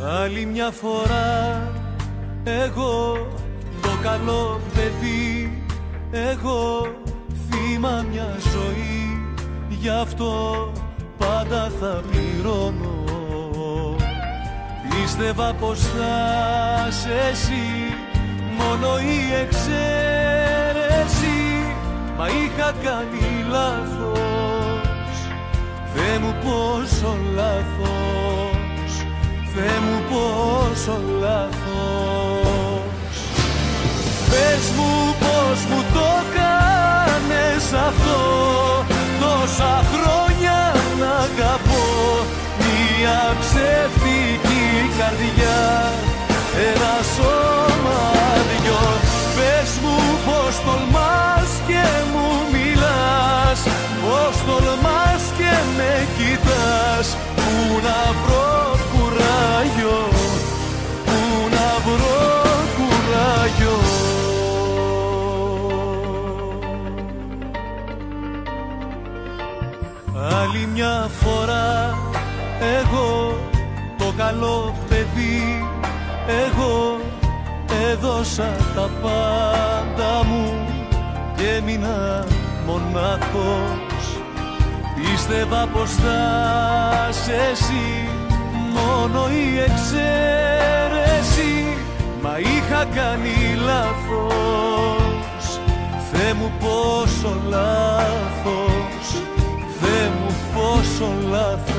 Άλλη μια φορά εγώ το καλό παιδί, εγώ θύμα μια ζωή, γι' αυτό πάντα θα πληρώνω. Πίστευα πως θα είσαι εσύ, μόνο η εξαίρεση, μα είχα κάνει λάθος. Θεέ μου πόσο λάθος, Θεέ μου πόσο λάθος. Πες μου πως μου το κάνες αυτό, τόσα χρόνια να αγαπώ. Μια ψεύτικη καρδιά, ένα σώμα δυο. Πες μου πως τολμάς και μου μιλάς, πως τολμάς και με κοιτάς. Πού να βρω κουράγιο, πού να βρω κουράγιο. Άλλη μια φορά εγώ το καλό παιδί, εγώ έδωσα τα πάντα μου και έμεινα μονάχος. Πίστευα πως θα είσαι εσύ, μόνο η εξαίρεση, μα είχα κάνει λάθος. Θεέ μου πόσο λάθος, Θεέ μου πόσο λάθος.